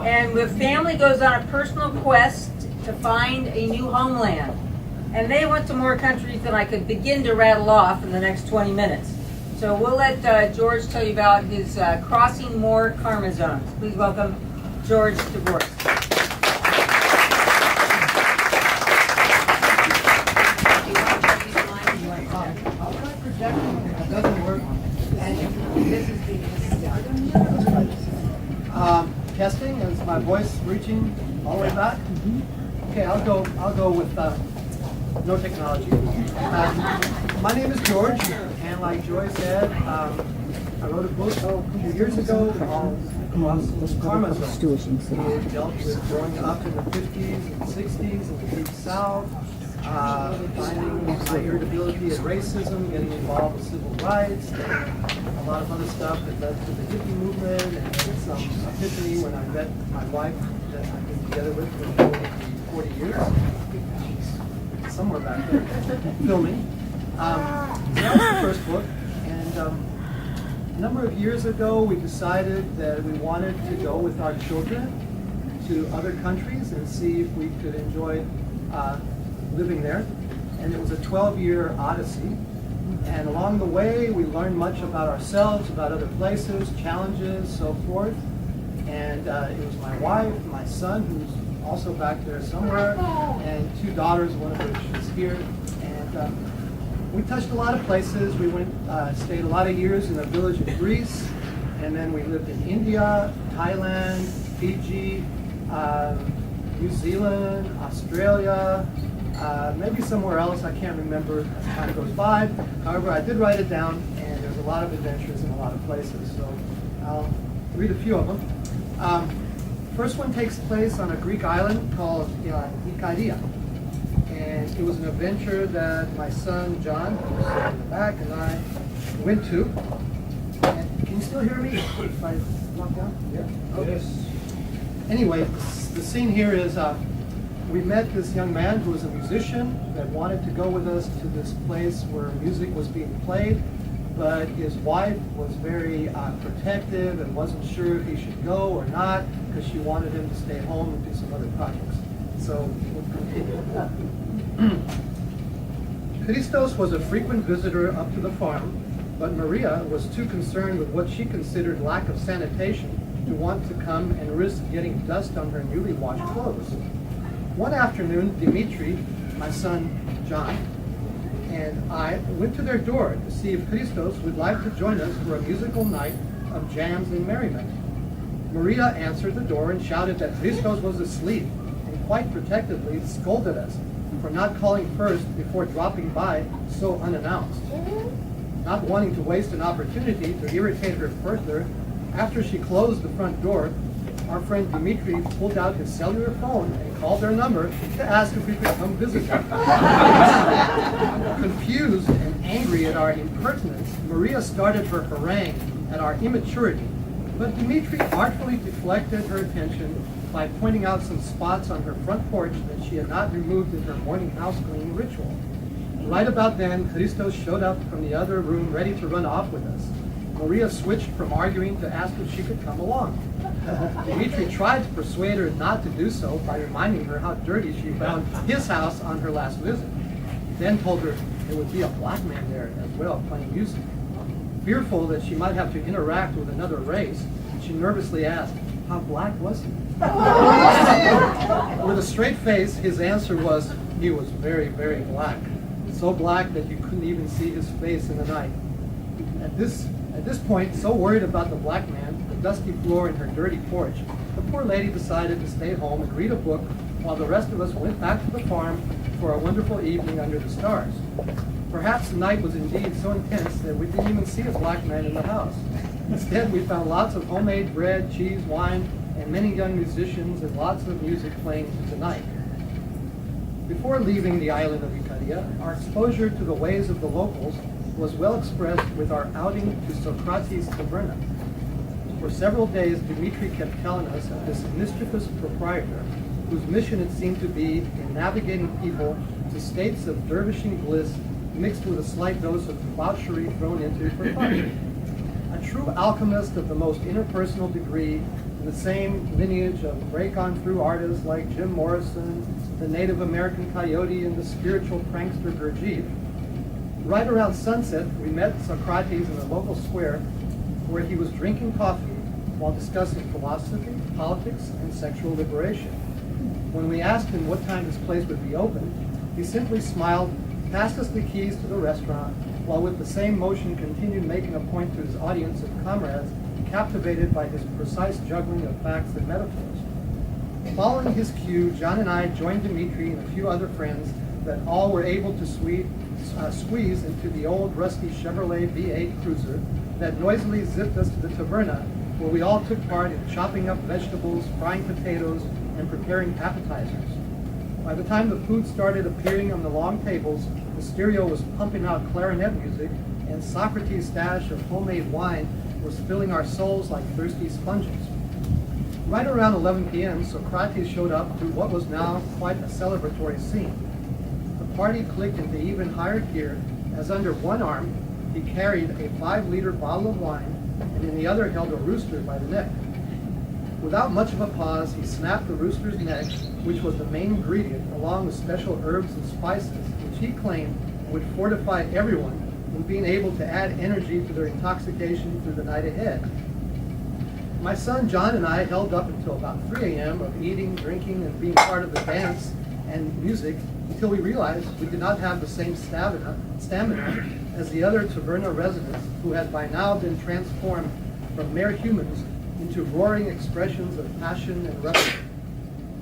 And the family goes on a personal quest to find a new homeland. And they went to more countries than I could begin to rattle off in the next 20 minutes. So we'll let George tell you about his crossing more karma zones. Please welcome George DeVorce. It doesn't work. Testing, is my voice reaching all the way back? Okay, I'll go with no technology. My name is George, and like Joy said, I wrote a book a few years ago called Karma Zones. It dealt with growing up in the 50s and 60s in the Deep South, finding my irritability at racism, getting involved with civil rights, a lot of other stuff that led to the hippie movement, and then some epiphany when I met my wife that I've been together with for 40 years. She's somewhere back there filming. That was the first book, and a number of years ago we decided that we wanted to go with our children to other countries and see if we could enjoy living there. And it was a 12-year odyssey. And along the way, we learned much about ourselves, about other places, challenges, so forth. And it was my wife, my son, who's also back there somewhere, and two daughters, one of which is here. And we touched a lot of places. We went, stayed a lot of years in a village in Greece, and then we lived in India, Thailand, Fiji, New Zealand, Australia, maybe somewhere else, I can't remember as time goes by. However, I did write it down, and there's a lot of adventures in a lot of places, so I'll read a few of them. First one takes place on a Greek island called Ikaria, and it was an adventure that my son John, who's in the back, and I went to. And can you still hear me if I walk down? Yeah. Okay. Yes. Anyway, the scene here is we met this young man who was a musician that wanted to go with us to this place where music was being played, but his wife was very protective and wasn't sure if he should go or not because she wanted him to stay home and do some other projects. So we'll continue with that. Christos was a frequent visitor up to the farm, but Maria was too concerned with what she considered lack of sanitation to want to come and risk getting dust on her newly washed clothes. One afternoon, Dimitri, my son John, and I went to their door to see if Christos would like to join us for a musical night of jams and merriment. Maria answered the door and shouted that Christos was asleep, and quite protectively scolded us for not calling first before dropping by so unannounced. Not wanting to waste an opportunity to irritate her further, after she closed the front door, our friend Dimitri pulled out his cellular phone and called their number to ask if we could come visit her. Confused and angry at our impertinence, Maria started her harangue at our immaturity, but Dimitri artfully deflected her attention by pointing out some spots on her front porch that she had not removed in her morning house cleaning ritual. Right about then, Christos showed up from the other room ready to run off with us. Maria switched from arguing to ask if she could come along. Dimitri tried to persuade her not to do so by reminding her how dirty she found his house on her last visit. He then told her there would be a black man there as well playing music. Fearful that she might have to interact with another race, she nervously asked, how black was he? With a straight face, his answer was, he was very, very black. So black that you couldn't even see his face in the night. At this point, so worried about the black man, the dusty floor, and her dirty porch, the poor lady decided to stay home and read a book while the rest of us went back to the farm for a wonderful evening under the stars. Perhaps the night was indeed so intense that we didn't even see a black man in the house. Instead, we found lots of homemade bread, cheese, wine, and many young musicians and lots of music playing tonight. Before leaving the island of Ikaria, our exposure to the ways of the locals was well expressed with our outing to Socrates Taverna. For several days, Dimitri kept telling us of this mischievous proprietor, whose mission it seemed to be in navigating people to states of dervishing bliss mixed with a slight dose of debauchery thrown into for fun. A true alchemist of the most interpersonal degree, in the same lineage of break-on-through artists like Jim Morrison, the Native American Coyote, and the spiritual prankster Gurdjieff. Right around sunset, we met Socrates in a local square where he was drinking coffee while discussing philosophy, politics, and sexual liberation. When we asked him what time this place would be open, he simply smiled, passed us the keys to the restaurant, while with the same motion continued making a point to his audience of comrades captivated by his precise juggling of facts and metaphors. Following his cue, John and I joined Dimitri and a few other friends that all were able to squeeze into the old rusty Chevrolet V8 Cruiser that noisily zipped us to the taverna, where we all took part in chopping up vegetables, frying potatoes, and preparing appetizers. By the time the food started appearing on the long tables, the stereo was pumping out clarinet music, and Socrates' stash of homemade wine was filling our souls like thirsty sponges. Right around 11 p.m., Socrates showed up to what was now quite a celebratory scene. The party clicked into even higher gear as under one arm he carried a 5-liter bottle of wine and in the other held a rooster by the neck. Without much of a pause, he snapped the rooster's neck, which was the main ingredient, along with special herbs and spices, which he claimed would fortify everyone in being able to add energy to their intoxication through the night ahead. My son John and I held up until about 3 a.m. of eating, drinking, and being part of the dance and music until we realized we did not have the same stamina as the other taverna residents who had by now been transformed from mere humans into roaring expressions of passion and revelry.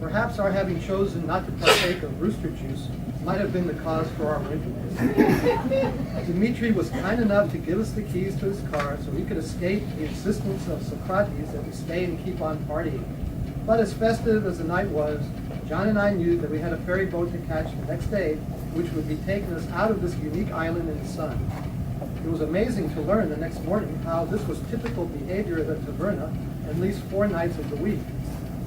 Perhaps our having chosen not to partake of rooster juice might have been the cause for our winteriness. Dimitri was kind enough to give us the keys to his car so we could escape the insistence of Socrates that we stay and keep on partying. But as festive as the night was, John and I knew that we had a ferry boat to catch the next day, which would be taking us out of this unique island in the sun. It was amazing to learn the next morning how this was typical behavior at a taverna at least 4 nights of the week.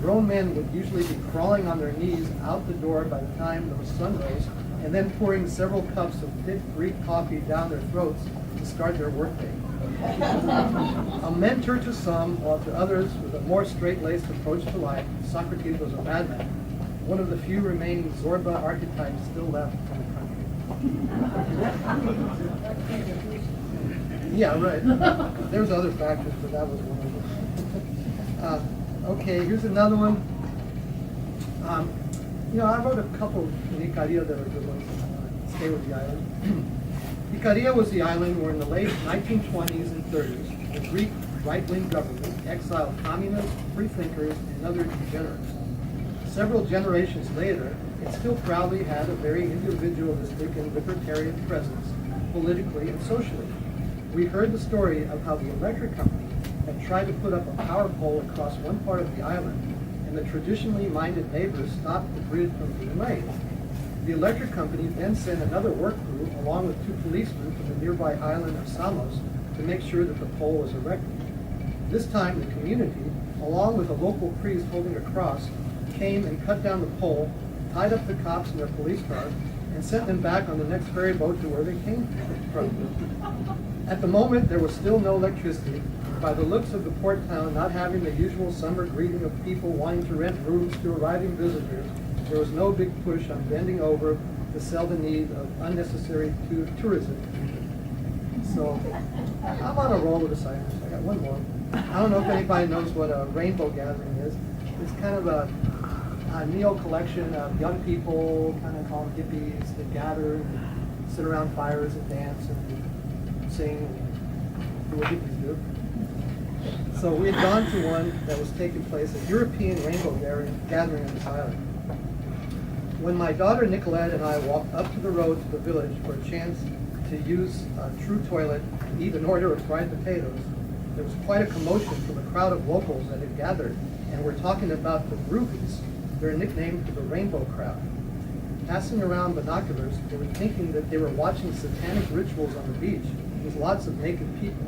Grown men would usually be crawling on their knees out the door by the time the sun rose, and then pouring several cups of thick Greek coffee down their throats to start their workday. A mentor to some, while to others, with a more straight-laced approach to life, Socrates was a madman, one of the few remaining Zorba archetypes still left in the country. Yeah, right. There's other factors, but that was one of them. Okay, here's another one. I wrote a couple in Icaria that are good ones. Stay with the island. Icaria was the island where in the late 1920s and 30s, the Greek right-wing government exiled communists, freethinkers, and other degenerates. Several generations later, it still proudly had a very individualistic and libertarian presence, politically and socially. We heard the story of how the electric company had tried to put up a power pole across one part of the island, and the traditionally minded neighbors stopped the grid from being raised. The electric company then sent another work crew along with 2 policemen from the nearby island of Samos to make sure that the pole was erected. This time the community, along with a local priest holding a cross, came and cut down the pole, tied up the cops in their police cars, and sent them back on the next ferry boat to where they came from. At the moment, there was still no electricity. By the looks of the port town not having the usual summer greeting of people wanting to rent rooms to arriving visitors, there was no big push on bending over to sell the need of unnecessary tourism. So, I'm on a roll with the science. I got one more. I don't know if anybody knows what a rainbow gathering is. It's kind of a neo-collection of young people, kind of called hippies, that gather and sit around fires and dance and sing and do what hippies do. So we had gone to one that was taking place, a European rainbow gathering on this island. When my daughter Nicolette and I walked up to the road to the village for a chance to use a true toilet and eat an order of fried potatoes, there was quite a commotion from a crowd of locals that had gathered, and were talking about the groupies, their nickname for the rainbow crowd. Passing around binoculars, they were thinking that they were watching satanic rituals on the beach with lots of naked people.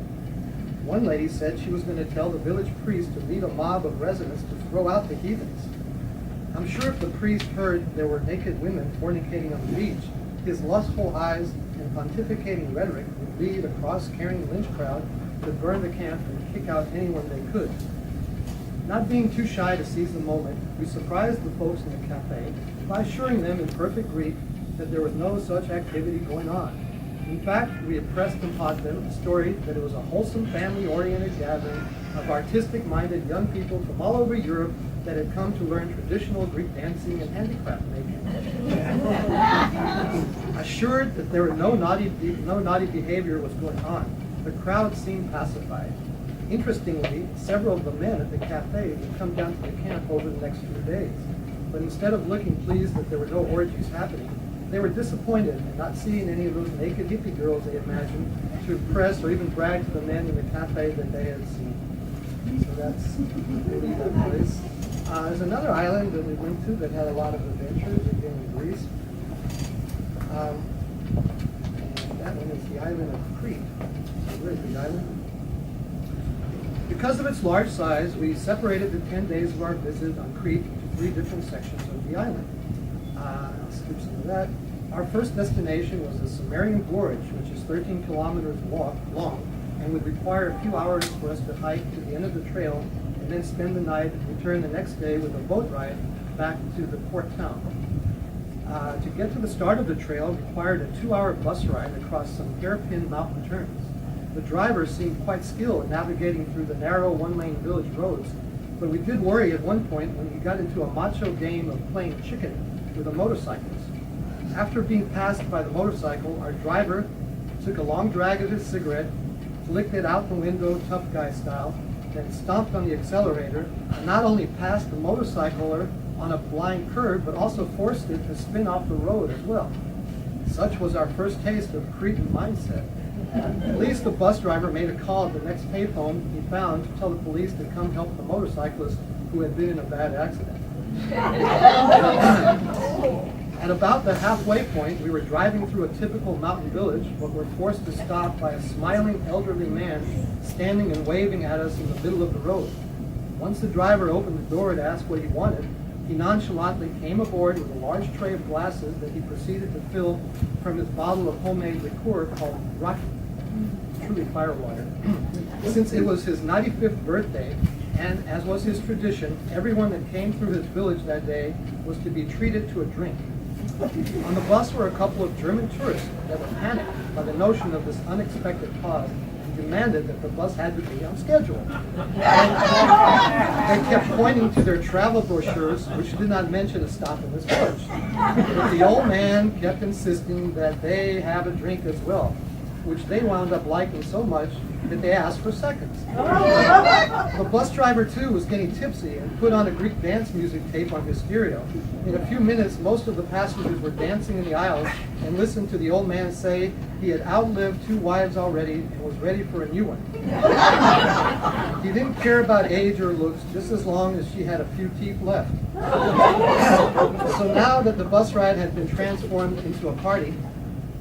One lady said she was going to tell the village priest to lead a mob of residents to throw out the heathens. I'm sure if the priest heard there were naked women fornicating on the beach, his lustful eyes and pontificating rhetoric would lead a cross-carrying lynch crowd to burn the camp and kick out anyone they could. Not being too shy to seize the moment, we surprised the folks in the cafe by assuring them in perfect Greek that there was no such activity going on. In fact, we impressed upon them the story that it was a wholesome, family-oriented gathering of artistic-minded young people from all over Europe that had come to learn traditional Greek dancing and handicraft making. Assured that there were no naughty behavior was going on, the crowd seemed pacified. Interestingly, several of the men at the cafe would come down to the camp over the next few days. But instead of looking pleased that there were no orgies happening, they were disappointed in not seeing any of those naked hippie girls they imagined to impress or even brag to the men in the cafe that they had seen. So that's really that place. There's another island that we went to that had a lot of adventures, again in Greece. And that one is the island of Crete. So where is the island? Because of its large size, we separated the 10 days of our visit on Crete into 3 different sections of the island. I'll skip some of that. Our first destination was the Sumerian Gorge, which is 13 kilometers long and would require a few hours for us to hike to the end of the trail and then spend the night and return the next day with a boat ride back to the port town. To get to the start of the trail required a 2-hour bus ride across some hairpin mountain turns. The driver seemed quite skilled in navigating through the narrow one-lane village roads, but we did worry at one point when he got into a macho game of playing chicken with a motorcyclist. After being passed by the motorcycle, our driver took a long drag of his cigarette, flicked it out the window tough guy style, then stomped on the accelerator, and not only passed the motorcycler on a blind curve, but also forced it to spin off the road as well. Such was our first taste of Cretan mindset. At least the bus driver made a call at the next payphone he found to tell the police to come help the motorcyclist who had been in a bad accident. At about the halfway point, we were driving through a typical mountain village, but were forced to stop by a smiling elderly man standing and waving at us in the middle of the road. Once the driver opened the door to ask what he wanted, he nonchalantly came aboard with a large tray of glasses that he proceeded to fill from his bottle of homemade liqueur called Rocky, truly firewater. Since it was his 95th birthday, and as was his tradition, everyone that came through his village that day was to be treated to a drink. On the bus were a couple of German tourists that were panicked by the notion of this unexpected pause and demanded that the bus had to be on schedule. They kept pointing to their travel brochures, which did not mention a stop in this village. But the old man kept insisting that they have a drink as well, which they wound up liking so much that they asked for seconds. The bus driver, too, was getting tipsy and put on a Greek dance music tape on his stereo. In a few minutes, most of the passengers were dancing in the aisles and listened to the old man say he had outlived 2 wives already and was ready for a new one. He didn't care about age or looks, just as long as she had a few teeth left. So now that the bus ride had been transformed into a party,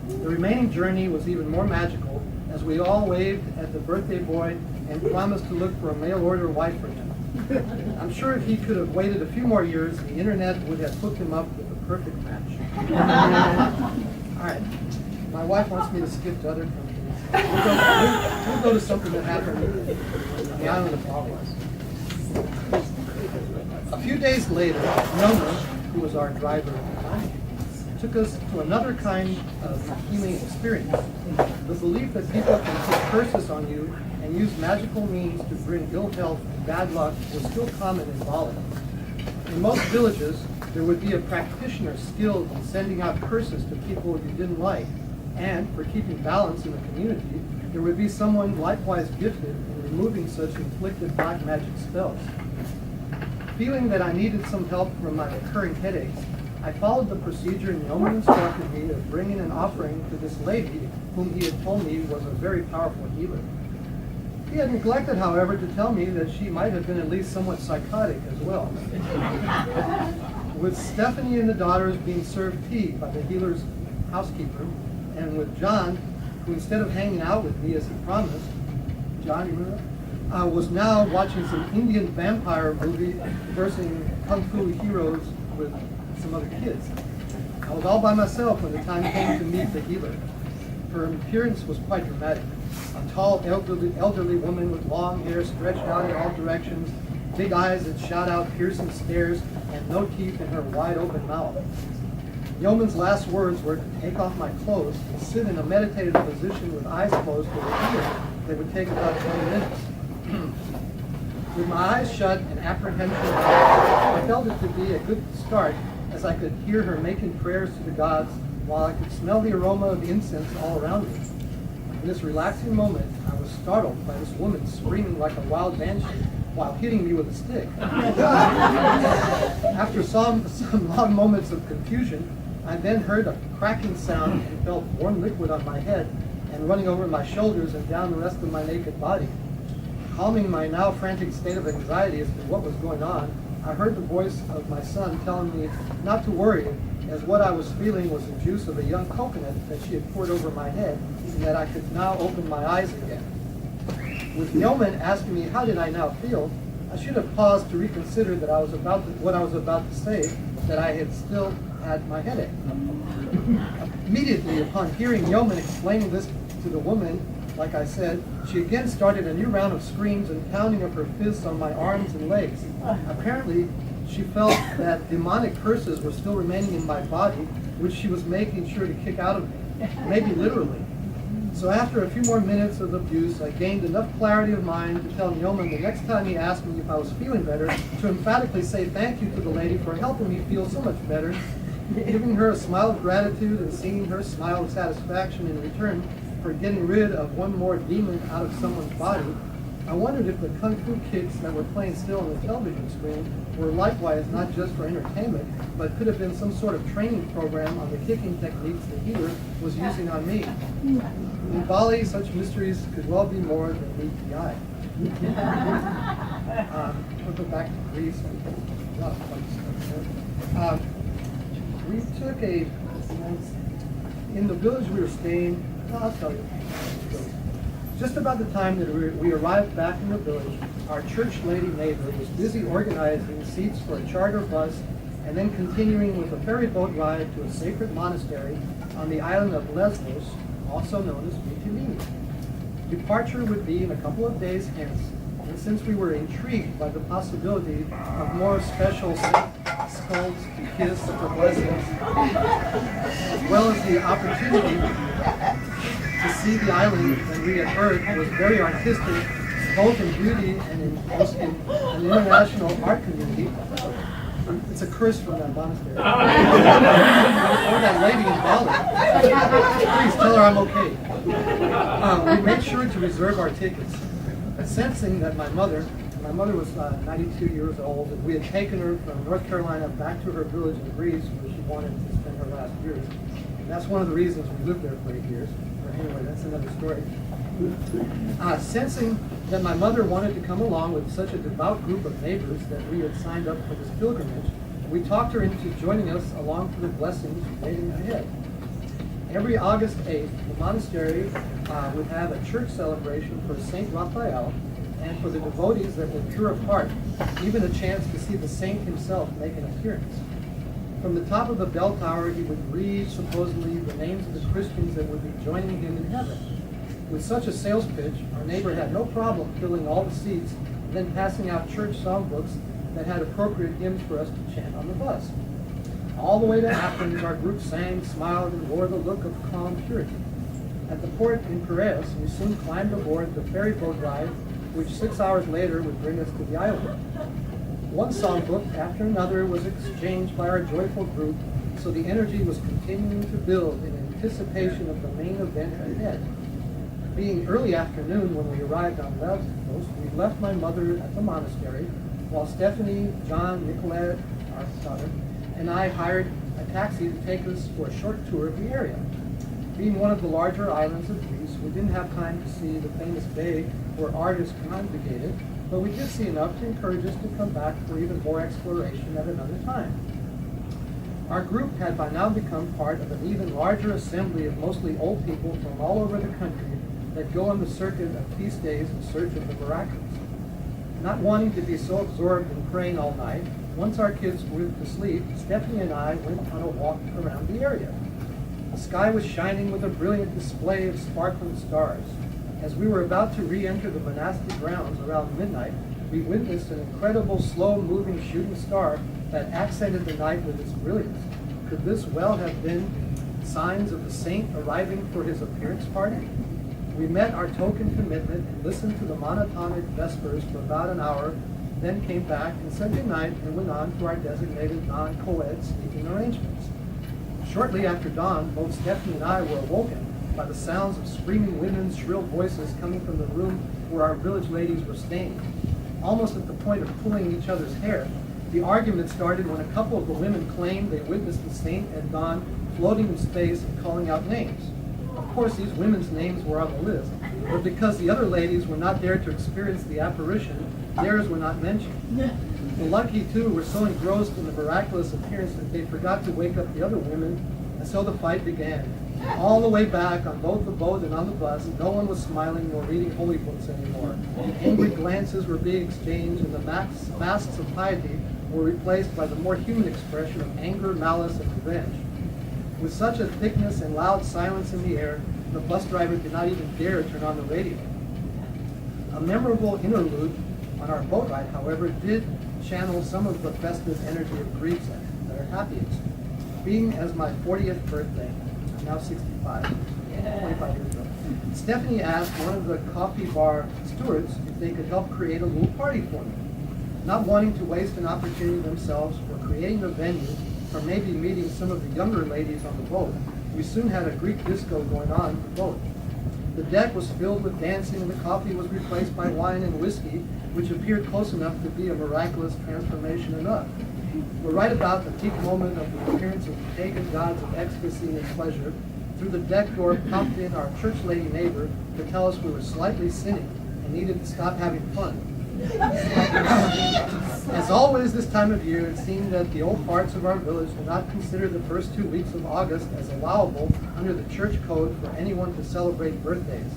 the remaining journey was even more magical, as we all waved at the birthday boy and promised to look for a mail-order wife for him. I'm sure if he could have waited a few more years, the internet would have hooked him up with the perfect match. All right, my wife wants me to skip to other countries. We'll go to something that happened on the island of Awas. A few days later, Nona, who was our driver at the time, took us to another kind of healing experience. The belief that people can put curses on you and use magical means to bring ill health and bad luck was still common in Bali. In most villages, there would be a practitioner skilled in sending out curses to people you didn't like, and for keeping balance in the community, there would be someone likewise gifted in removing such inflicted black magic spells. Feeling that I needed some help from my recurring headaches, I followed the procedure Yeoman instructed me of bringing an offering to this lady whom he had told me was a very powerful healer. He had neglected, however, to tell me that she might have been at least somewhat psychotic as well. With Stephanie and the daughters being served tea by the healer's housekeeper, and with John, who instead of hanging out with me as he promised, John, you remember? Was now watching some Indian vampire movie versing kung fu heroes with some other kids. I was all by myself when the time came to meet the healer. Her appearance was quite dramatic. A tall, elderly woman with long hair stretched out in all directions, big eyes that shot out piercing stares, and no teeth in her wide open mouth. Yeoman's last words were to take off my clothes and sit in a meditative position with eyes closed for a year that would take about 20 minutes. With my eyes shut and apprehension, I felt it to be a good start, as I could hear her making prayers to the gods while I could smell the aroma of incense all around me. In this relaxing moment, I was startled by this woman screaming like a wild banshee while hitting me with a stick. After some long moments of confusion, I then heard a cracking sound and felt warm liquid on my head and running over my shoulders and down the rest of my naked body. Calming my now frantic state of anxiety as to what was going on, I heard the voice of my son telling me not to worry, as what I was feeling was the juice of a young coconut that she had poured over my head, and that I could now open my eyes again. With Yeoman asking me how did I now feel, I should have paused to reconsider that what I was about to say, that I had still had my headache. Immediately upon hearing Yeoman explaining this to the woman, like I said, she again started a new round of screams and pounding of her fists on my arms and legs. Apparently, she felt that demonic curses were still remaining in my body, which she was making sure to kick out of me, maybe literally. So after a few more minutes of abuse, I gained enough clarity of mind to tell Yeoman the next time he asked me if I was feeling better, to emphatically say thank you to the lady for helping me feel so much better, giving her a smile of gratitude and seeing her smile of satisfaction in return for getting rid of one more demon out of someone's body. I wondered if the kung fu kicks that were playing still on the television screen were likewise not just for entertainment, but could have been some sort of training program on the kicking techniques the healer was using on me. In Bali, such mysteries could well be more than meet the eye. We'll go back to Greece. A lot of fun stuff there. We took in the village we were staying, I'll tell you. Just about the time that we arrived back in the village, our church lady neighbor was busy organizing seats for a charter bus and then continuing with a ferry boat ride to a sacred monastery on the island of Lesbos, also known as Mytilene. Departure would be in a couple of days hence, and since we were intrigued by the possibility of more special skulls to kiss for blessings, as well as the opportunity to see the island that we had heard was very artistic, both in beauty and in hosting an international art community. It's a curse from that monastery. Or that lady in Bali. Please tell her I'm okay. We made sure to reserve our tickets, sensing that my mother was 92 years old, and we had taken her from North Carolina back to her village in Greece where she wanted to spend her last years. And that's one of the reasons we lived there for 8 years. But anyway, that's another story. Sensing that my mother wanted to come along with such a devout group of neighbors that we had signed up for this pilgrimage, we talked her into joining us along for the blessings waiting ahead. Every August 8th, the monastery would have a church celebration for Saint Raphael, and for the devotees that were pure of heart, even a chance to see the saint himself make an appearance. From the top of the bell tower, he would read, supposedly, the names of the Christians that would be joining him in heaven. With such a sales pitch, our neighbor had no problem filling all the seats and then passing out church songbooks that had appropriate hymns for us to chant on the bus. All the way to Athens, our group sang, smiled, and wore the look of calm purity. At the port in Piraeus, we soon climbed aboard the ferry boat ride, which 6 hours later would bring us to the island. One songbook after another was exchanged by our joyful group, so the energy was continuing to build in anticipation of the main event ahead. Being early afternoon when we arrived on Lesbos, we left my mother at the monastery, while Stephanie, John, Nicolette, our daughter, and I hired a taxi to take us for a short tour of the area. Being one of the larger islands of Greece, we didn't have time to see the famous bay where art is congregated, but we did see enough to encourage us to come back for even more exploration at another time. Our group had by now become part of an even larger assembly of mostly old people from all over the country that go on the circuit of feast days in search of the miraculous. Not wanting to be so absorbed in praying all night, once our kids went to sleep, Stephanie and I went on a walk around the area. The sky was shining with a brilliant display of sparkling stars. As we were about to re-enter the monastic grounds around midnight, we witnessed an incredible slow-moving shooting star that accented the night with its brilliance. Could this well have been signs of the saint arriving for his appearance party? We met our token commitment and listened to the monotonic vespers for about an hour, then came back and said goodnight and went on to our designated non-co-ed sleeping arrangements. Shortly after dawn, both Stephanie and I were awoken by the sounds of screaming women's shrill voices coming from the room where our village ladies were staying. Almost at the point of pulling each other's hair, the argument started when a couple of the women claimed they witnessed the saint at dawn floating in space and calling out names. Of course, these women's names were on the list, but because the other ladies were not there to experience the apparition, theirs were not mentioned. The lucky two were so engrossed in the miraculous appearance that they forgot to wake up the other women, and so the fight began. All the way back, on both the boat and on the bus, no one was smiling nor reading holy books anymore. Angry glances were being exchanged, and the masks of piety were replaced by the more human expression of anger, malice, and revenge. With such a thickness and loud silence in the air, the bus driver did not even dare turn on the radio. A memorable interlude on our boat ride, however, did channel some of the festive energy of Greeks at their happiest. Being as my 40th birthday, I'm now 65, 25 years ago, Stephanie asked one of the coffee bar stewards if they could help create a little party for me. Not wanting to waste an opportunity themselves for creating a venue or maybe meeting some of the younger ladies on the boat, we soon had a Greek disco going on the boat. The deck was filled with dancing and the coffee was replaced by wine and whiskey, which appeared close enough to be a miraculous transformation enough. But right about the peak moment of the appearance of the pagan gods of ecstasy and pleasure, through the deck door popped in our church lady neighbor to tell us we were slightly sinning and needed to stop having fun. As always this time of year, it seemed that the old parts of our village did not consider the first 2 weeks of August as allowable under the church code for anyone to celebrate birthdays.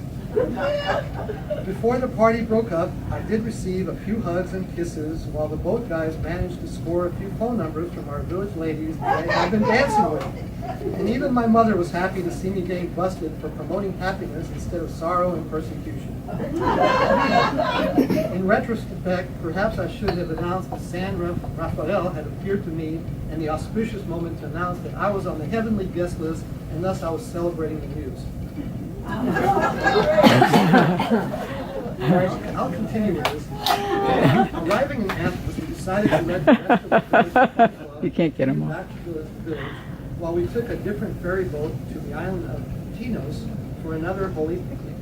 Before the party broke up, I did receive a few hugs and kisses, while the boat guys managed to score a few phone numbers from our village ladies that I've been dancing with. And even my mother was happy to see me getting busted for promoting happiness instead of sorrow and persecution. In retrospect, perhaps I should have announced that San Rafael had appeared to me in the auspicious moment to announce that I was on the heavenly guest list, and thus I was celebrating the news. I'll continue with this. Arriving in Athens, we decided to let the rest of the village You can't get them all. back to the village, while we took a different ferry boat to the island of Tinos for another holy picnic.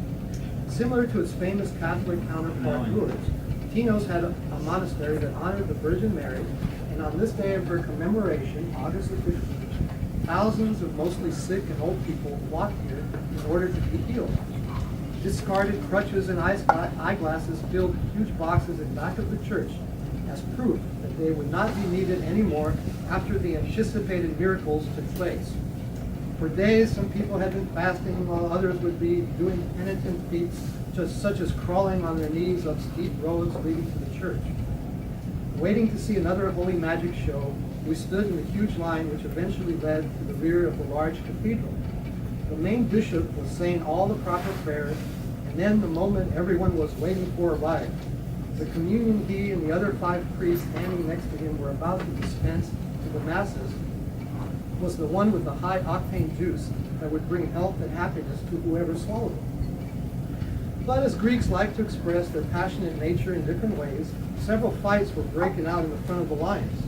Similar to its famous Catholic counterpart Lourdes, Tinos had a monastery that honored the Virgin Mary, and on this day of her commemoration, August the 15th, thousands of mostly sick and old people flocked here in order to be healed. Discarded crutches and eyeglasses filled huge boxes in back of the church as proof that they would not be needed anymore after the anticipated miracles took place. For days, some people had been fasting, while others would be doing penitent feats, such as crawling on their knees up steep roads leading to the church. Waiting to see another holy magic show, we stood in the huge line which eventually led to the rear of the large cathedral. The main bishop was saying all the proper prayers, and then the moment everyone was waiting for arrived. The communion he and the other 5 priests standing next to him were about to dispense to the masses was the one with the high octane juice that would bring health and happiness to whoever swallowed it. But as Greeks like to express their passionate nature in different ways, several fights were breaking out in the front of the lines.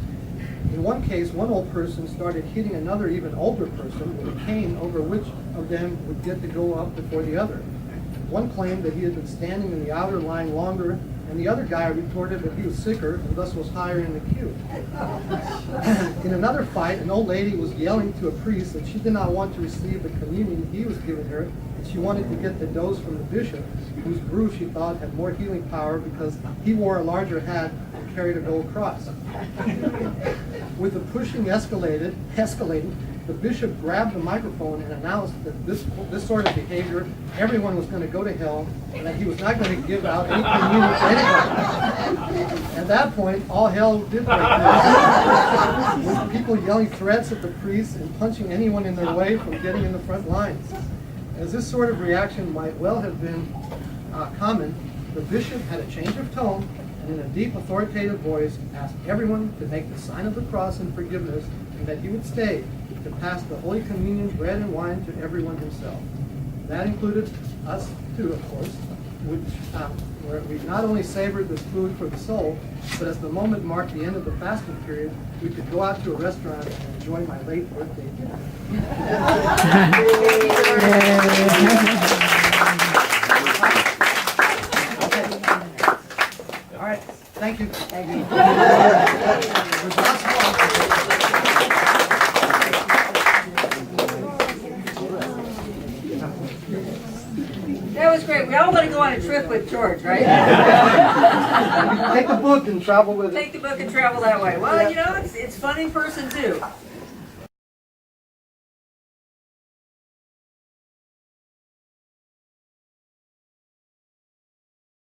In one case, one old person started hitting another even older person with a cane over which of them would get to go up before the other. One claimed that he had been standing in the outer line longer, and the other guy retorted that he was sicker and thus was higher in the queue. In another fight, an old lady was yelling to a priest that she did not want to receive the communion he was giving her, and she wanted to get the dose from the bishop, whose brew she thought had more healing power because he wore a larger hat and carried a gold cross. With the pushing escalating, the bishop grabbed the microphone and announced that this sort of behavior, everyone was going to go to hell, and that he was not going to give out any communion to anybody. At that point, all hell did break loose, with people yelling threats at the priests and punching anyone in their way from getting in the front lines. As this sort of reaction might well have been common, the bishop had a change of tone and in a deep authoritative voice asked everyone to make the sign of the cross in forgiveness, and that he would stay to pass the Holy Communion bread and wine to everyone himself. That included us too, of course, where we not only savored this food for the soul, but as the moment marked the end of the fasting period, we could go out to a restaurant and enjoy my late birthday dinner. All right, thank you. Thank you. There's lots more. That was great. We all want to go on a trip with George, right? Take the book and travel with it. Take the book and travel that way. Well, you know, it's fun in person too.